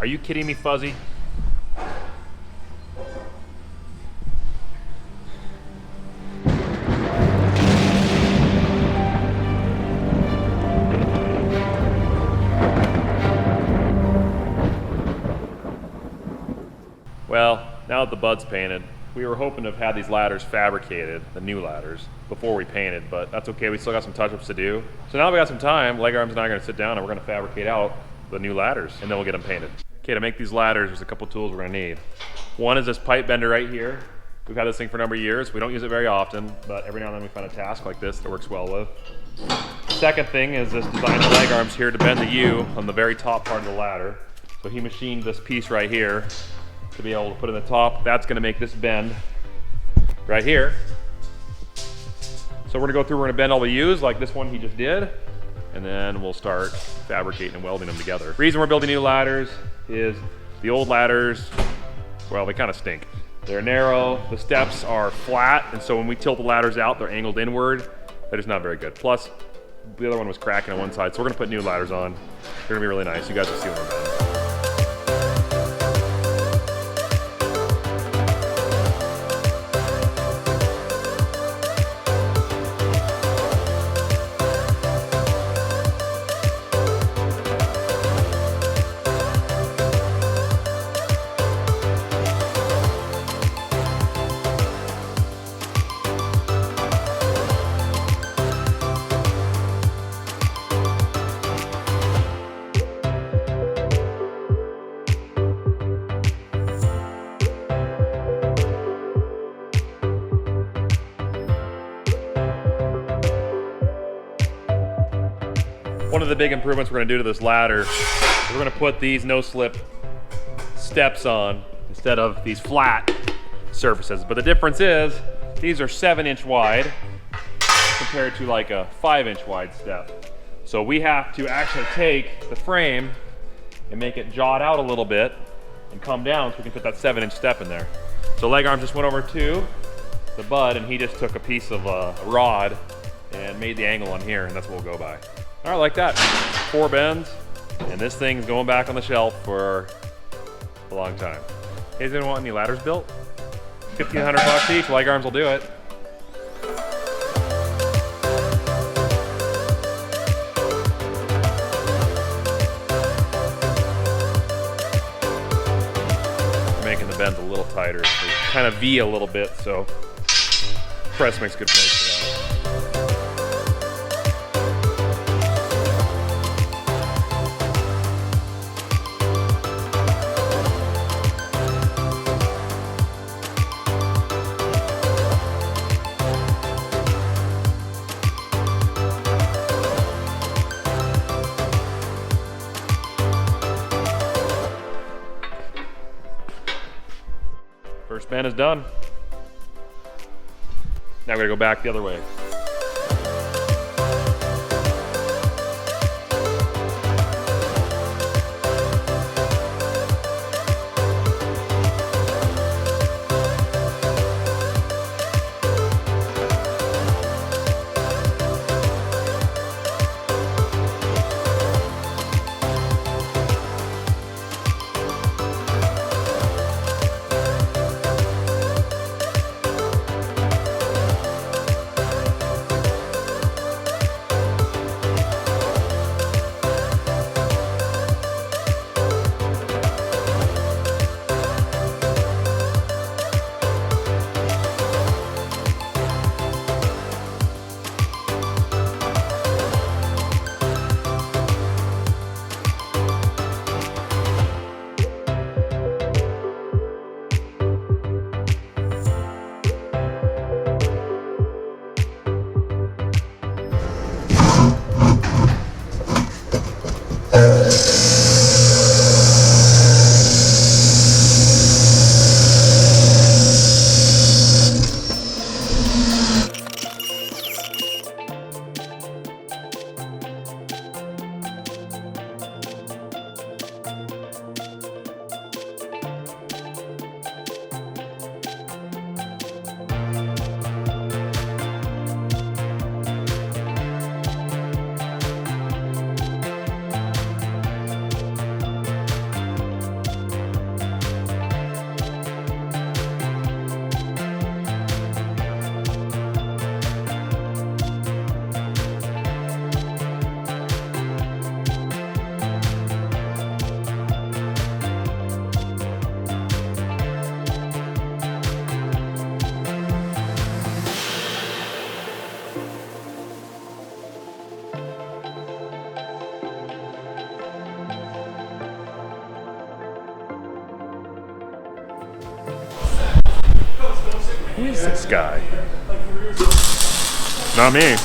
Are you kidding me, Fuzzy? Well, now that the bud's painted, we were hoping to have had these ladders fabricated, the new ladders, before we painted, but that's okay, we still got some touch-ups to do. So now that we got some time, Leg Arms and I are gonna sit down and we're gonna fabricate out the new ladders, and then we'll get them painted. Okay, to make these ladders, there's a couple tools we're gonna need. One is this pipe bender right here. We've had this thing for a number of years. We don't use it very often, but every now and then we find a task like this that works well with. Second thing is this design of Leg Arms here to bend the U on the very top part of the ladder. So he machined this piece right here to be able to put in the top. That's gonna make this bend right here. So we're gonna go through, we're gonna bend all the U's like this one he just did, and then we'll start fabricating and welding them together. The reason we're building new ladders is the old ladders, well, they kind of stink. They're narrow, the steps are flat, and so when we tilt the ladders out, they're angled inward. They're just not very good. Plus, the other one was cracking on one side, so we're gonna put new ladders on. They're gonna be really nice. You guys will see when we're done. One of the big improvements we're going to do to this ladder, we're going to put these no-slip steps on instead of these flat surfaces. But the difference is these are 7-inch wide compared to like a 5-inch wide step. So we have to actually take the frame and make it jawed out a little bit and come down so we can put that 7-inch step in there. So Leg Arms just went over to the bud and he just took a piece of a rod and made the angle on here, and that's what we'll go by. All right, like that. 4 bends, and this thing's going back on the shelf for a long time. Hey, does anyone want any ladders built? 1,500 bucks each. Leg Arms will do it. We're making the bends a little tighter. So kind of V a little bit, so press makes good place for that. First bend is done. Now we're gonna go back the other way. Who is this guy? Not me.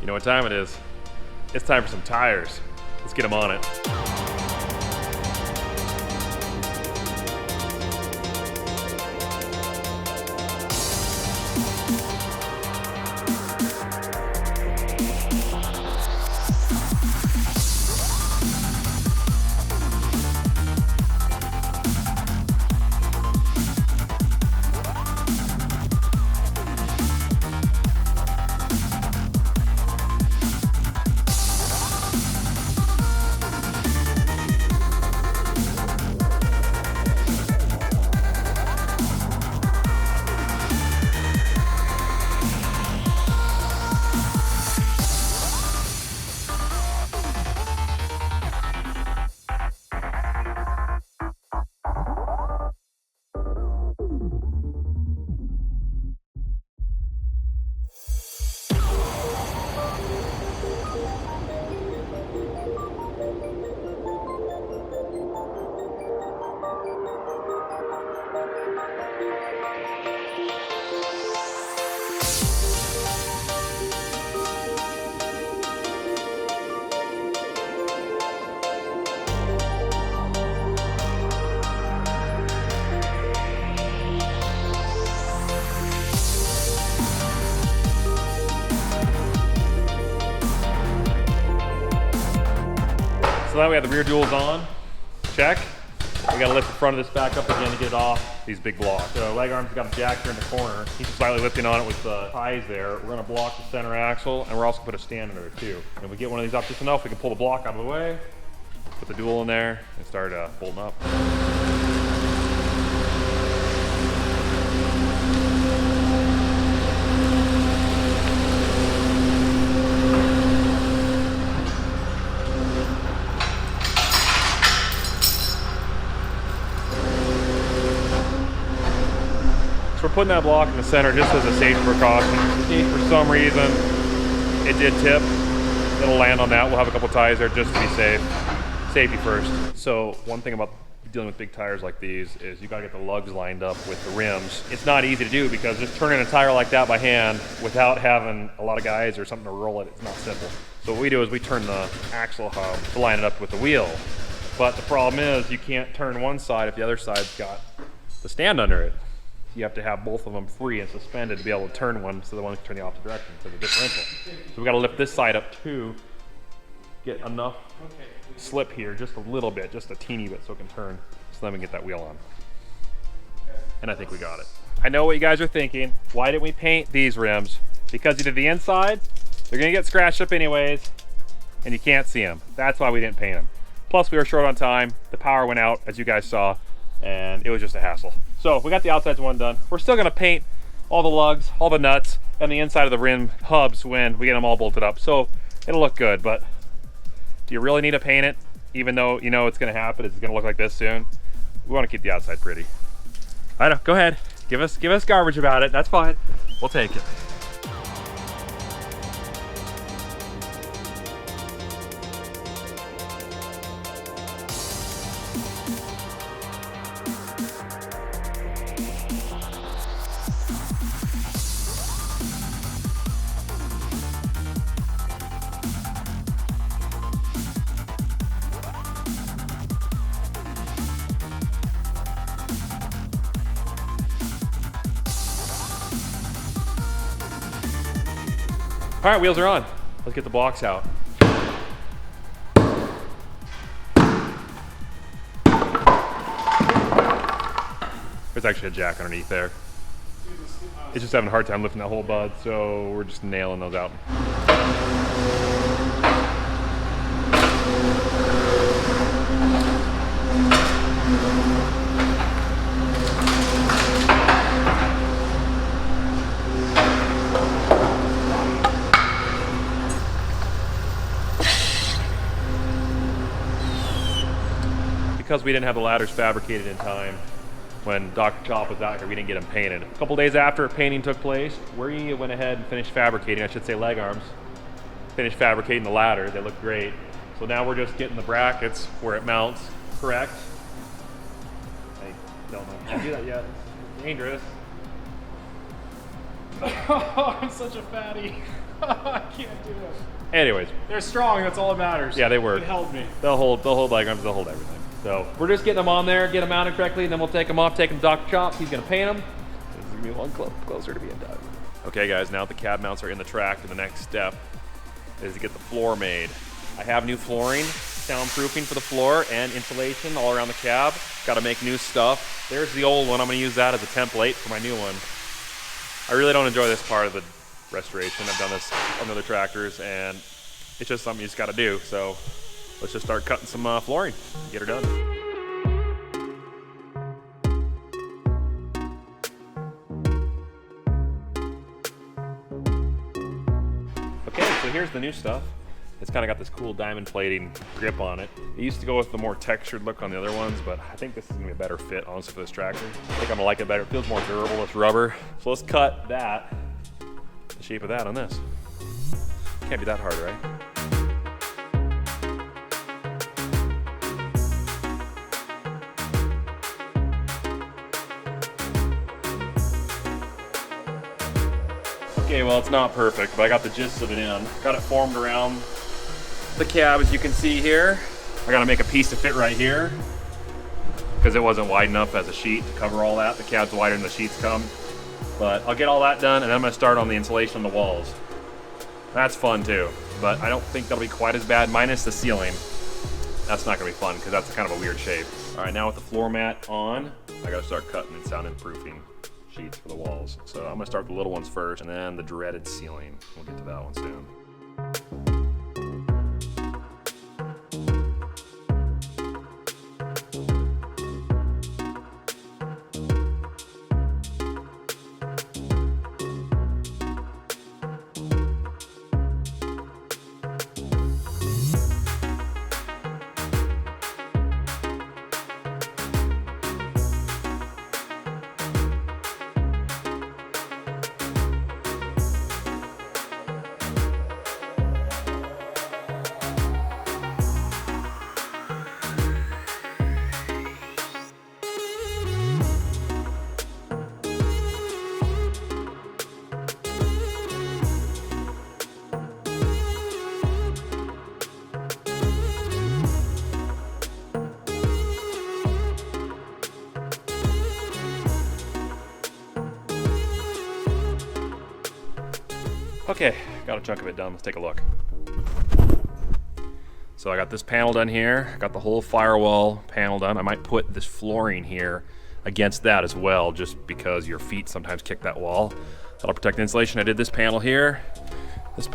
You know what time it is? It's time for some tires. Let's get them on it. So now we have the rear duals on, check. We gotta lift the front of this back up again to get it off these big blocks. So leg arm's got the jack here in the corner. He's slightly lifting on it with the ties there. We're gonna block the center axle, and we're also gonna put a stand under it too. And if we get one of these up just enough, we can pull the block out of the way, put the dual in there, and start bolting up. We're putting that block in the center just as a safety precaution. If for some reason it did tip, it'll land on that. We'll have a couple ties there just to be safe. Safety first. So one thing about dealing with big tires like these is you gotta get the lugs lined up with the rims. It's not easy to do because just turning a tire like that by hand without having a lot of guys or something to roll it, it's not simple. So what we do is we turn the axle hub to line it up with the wheel. But the problem is you can't turn one side if the other side's got the stand under it. You have to have both of them free and suspended to be able to turn one so the one can turn the opposite direction to the differential. So we got to lift this side up too, get enough slip here, just a little bit, just a teeny bit so it can turn, so then we can get that wheel on. And I think we got it. I know what you guys are thinking. Why didn't we paint these rims? Because you did the inside, they're gonna get scratched up anyways, and you can't see them. That's why we didn't paint them. Plus we were short on time, the power went out, as you guys saw, and it was just a hassle. So we got the outsides one done. We're still gonna paint all the lugs, all the nuts, and the inside of the rim hubs when we get them all bolted up. So it'll look good, but do you really need to paint it? Even though you know it's gonna happen, it's gonna look like this soon. We wanna keep the outside pretty. I know, go ahead. Give us garbage about it, that's fine. We'll take it. All right, wheels are on. Let's get the blocks out. There's actually a jack underneath there. It's just having a hard time lifting that whole bud, so we're just nailing those out. Because we didn't have the ladders fabricated in time, when Dr. Chop was out here, we didn't get them painted. A couple days after painting took place, we went ahead and finished fabricating, I should say leg arms, finished fabricating the ladder. They look great. So now we're just getting the brackets where it mounts correct. I don't know how to do that yet. It's dangerous. Oh, I'm such a fatty. I can't do it. Anyways. They're strong, that's all that matters. Yeah, they work. It held me. They'll hold leg arms, they'll hold everything. So we're just getting them on there, get them mounted correctly, and then we'll take them off, take them to Dr. Chop. He's gonna paint them. This is gonna be one closer to being done. Okay guys, now the cab mounts are in the track, and the next step is to get the floor made. I have new flooring, soundproofing for the floor, and insulation all around the cab. Gotta make new stuff. There's the old one, I'm gonna use that as a template for my new one. I really don't enjoy this part of the restoration. I've done this on other tractors, and it's just something you just gotta do. So let's just start cutting some flooring, get her done. Okay, so here's the new stuff. It's kind of got this cool diamond plating grip on it. It used to go with the more textured look on the other ones, but I think this is gonna be a better fit, honestly, for this tractor. I think I'm gonna like it better. It feels more durable, it's rubber. So let's cut that, the shape of that on this. Can't be that hard, right? Okay, well, it's not perfect, but I got the gist of it in. Got it formed around the cab, as you can see here. I gotta make a piece to fit right here because it wasn't wide enough as a sheet to cover all that. The cab's wider than the sheets come. But I'll get all that done, and then I'm gonna start on the insulation on the walls. That's fun too, but I don't think that'll be quite as bad, minus the ceiling. That's not gonna be fun because that's kind of a weird shape. All right, now with the floor mat on, I gotta start cutting and soundproofing sheets for the walls. So I'm gonna start with the little ones first, and then the dreaded ceiling. We'll get to that one soon. Okay, got a chunk of it done. Let's take a look. So I got this panel done here. Got the whole firewall panel done. I might put this flooring here against that as well, just because your feet sometimes kick that wall. That'll protect the insulation. I did this panel here, this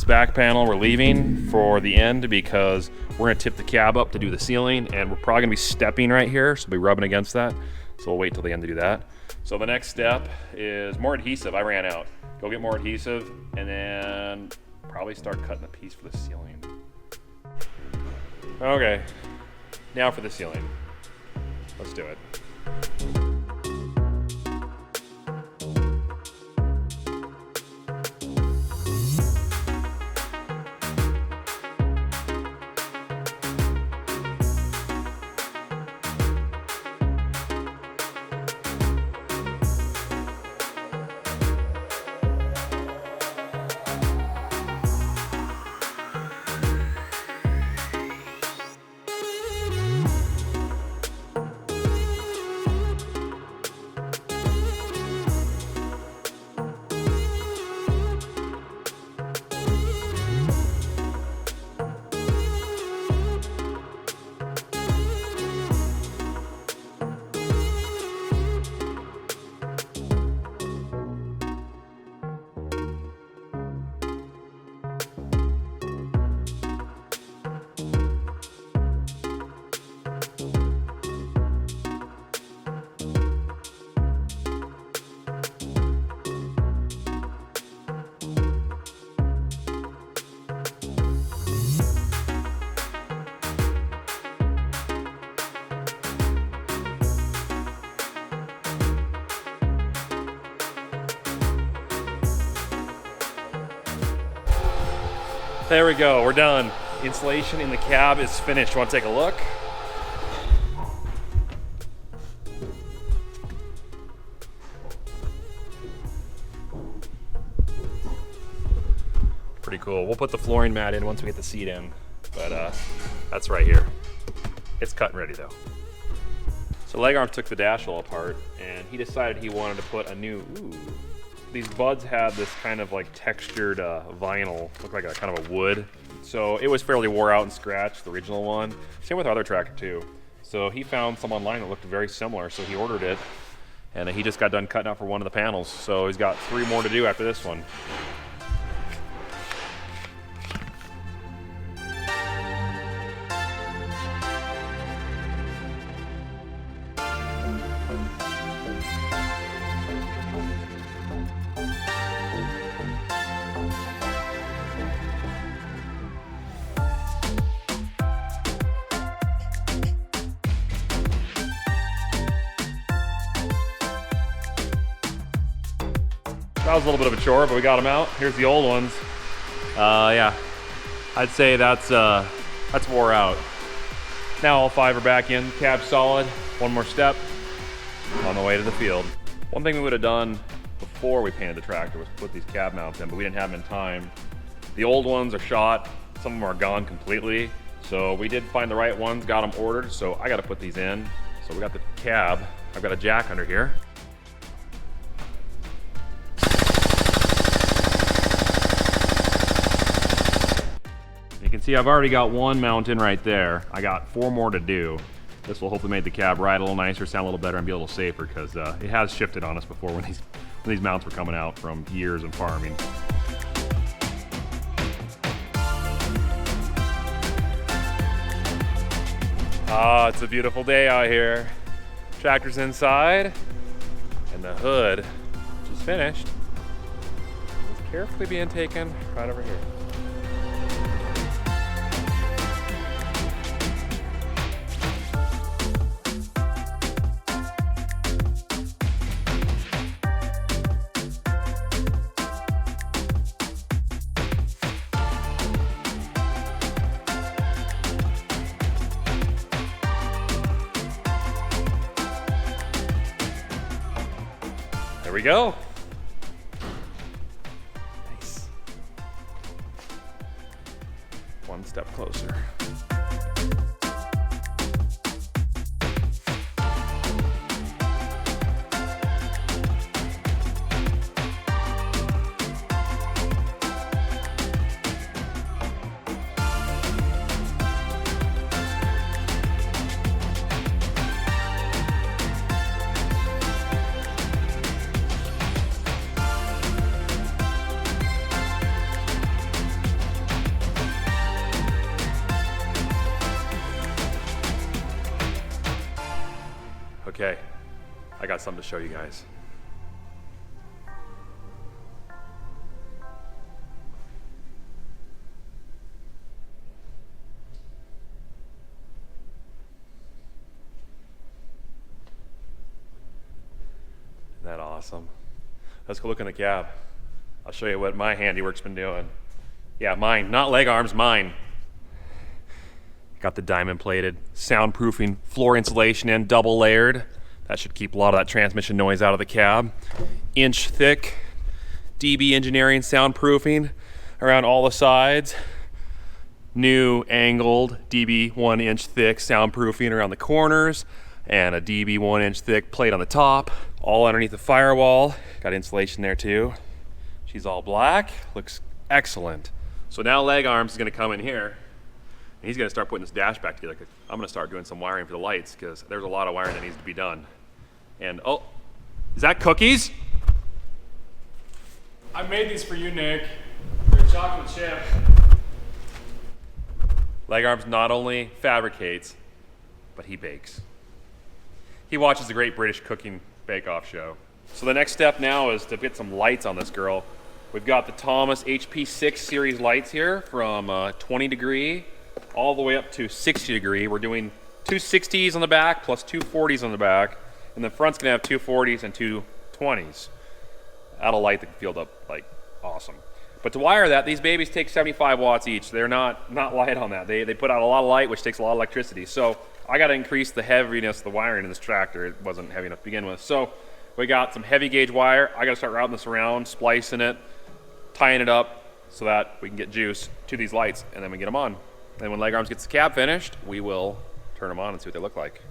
back panel we're leaving for the end because we're gonna tip the cab up to do the ceiling, and we're probably gonna be stepping right here, so we'll be rubbing against that. So we'll wait till the end to do that. So the next step is more adhesive. I ran out. Go get more adhesive, and then probably start cutting a piece for the ceiling. Okay, now for the ceiling. Let's do it. There we go, we're done. Insulation in the cab is finished. Want to take a look? Pretty cool. We'll put the flooring mat in once we get the seat in, but that's right here. It's cut and ready though. So leg arms took the dash all apart, and he decided he wanted to put a new, these buds had this kind of like textured vinyl, looked like a kind of a wood. So it was fairly wore out and scratched, the original one. Same with our other tractor too. So he found some online that looked very similar, so he ordered it, and he just got done cutting out for one of the panels. So he's got 3 more to do after this one. That was a little bit of a chore, but we got them out. Here's the old ones. Yeah, I'd say that's wore out. Now all 5 are back in, cab's solid. One more step, on the way to the field. One thing we would have done before we painted the tractor was put these cab mounts in, but we didn't have them in time. The old ones are shot, some of them are gone completely. So we did find the right ones, got them ordered, so I gotta put these in. So we got the cab, I've got a jack under here. You can see I've already got 1 mount in right there. I got 4 more to do. This will hopefully make the cab ride a little nicer, sound a little better, and be a little safer, because it has shifted on us before when these mounts were coming out from years of farming. Ah, it's a beautiful day out here. Tractor's inside, and the hood, which is finished, is carefully being taken right over here. There we go. Nice. One step closer. Okay, I got something to show you guys. Isn't that awesome? Let's go look in the cab. I'll show you what my handiwork's been doing. Yeah, mine, not leg arms, mine. Got the diamond plated soundproofing floor insulation in, double layered. That should keep a lot of that transmission noise out of the cab. Inch thick DB engineering soundproofing around all the sides. New angled DB 1-inch thick soundproofing around the corners, and a DB 1-inch thick plate on the top, all underneath the firewall. Got insulation there too. She's all black, looks excellent. So now leg arms is gonna come in here. He's gonna start putting this dash back together. I'm gonna start doing some wiring for the lights, because there's a lot of wiring that needs to be done. And oh, is that cookies? I made these for you, Nick. They're chocolate chip. Leg arms not only fabricates, but he bakes. He watches the Great British Cooking Bake-Off show. So the next step now is to get some lights on this girl. We've got the Thomas HP6 series lights here from 20 degree all the way up to 60 degree. We're doing 2 60s on the back plus 2 40s on the back, and the front's gonna have 2 40s and 2 20s. That'll light the field up like awesome. But to wire that, these babies take 75 watts each. They're not light on that. They put out a lot of light, which takes a lot of electricity. So I got to increase the heaviness of the wiring in this tractor. It wasn't heavy enough to begin with. So we got some heavy gauge wire. I got to start routing this around, splicing it, tying it up so that we can get juice to these lights, and then we get them on. And when Leg Arms gets the cab finished, we will turn them on and see what they look like.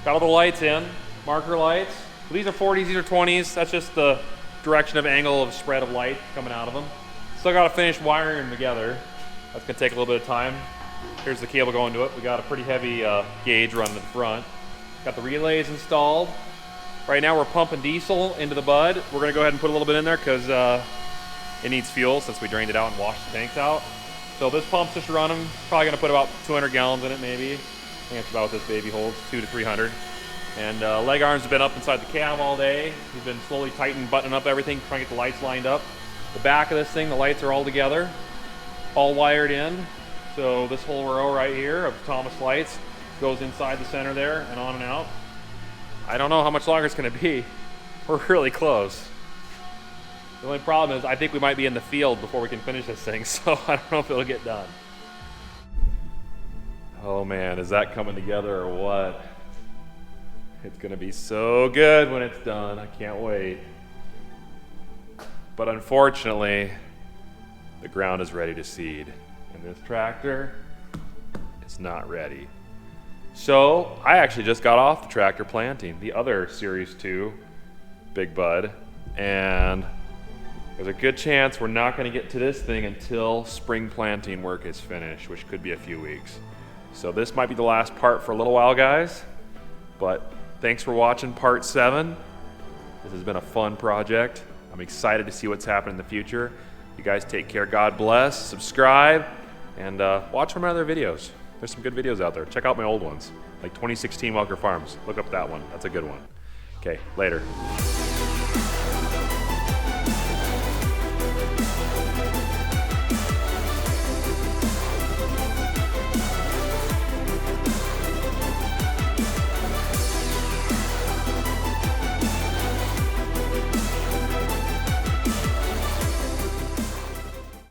Got all the lights in, marker lights. So these are 40s, these are 20s. That's just the direction of angle of spread of light coming out of them. Still got to finish wiring them together. That's gonna take a little bit of time. Here's the cable going to it. We got a pretty heavy gauge running in front. Got the relays installed. Right now we're pumping diesel into the bud. We're gonna go ahead and put a little bit in there because it needs fuel since we drained it out and washed the tanks out. So this pump's just running. Probably gonna put about 200 gallons in it maybe. I think that's about what this baby holds, 200 to 300. And Leg Arms have been up inside the cab all day. He's been slowly tightening, buttoning up everything, trying to get the lights lined up. The back of this thing, the lights are all together, all wired in. So this whole row right here of Thomas lights goes inside the center there and on and out. I don't know how much longer it's gonna be. We're really close. The only problem is I think we might be in the field before we can finish this thing, so I don't know if it'll get done. Oh man, is that coming together or what? It's gonna be so good when it's done. I can't wait. But unfortunately, the ground is ready to seed, and this tractor is not ready. So I actually just got off the tractor planting the other Series 2 Big Bud, and there's a good chance we're not gonna get to this thing until spring planting work is finished, which could be a few weeks. So this might be the last part for a little while, guys, but thanks for watching part 7. This has been a fun project. I'm excited to see what's happening in the future. You guys take care, God bless, subscribe, and watch some other videos. There's some good videos out there. Check out my old ones, like 2016 Welker Farms. Look up that one, that's a good one. Okay, later.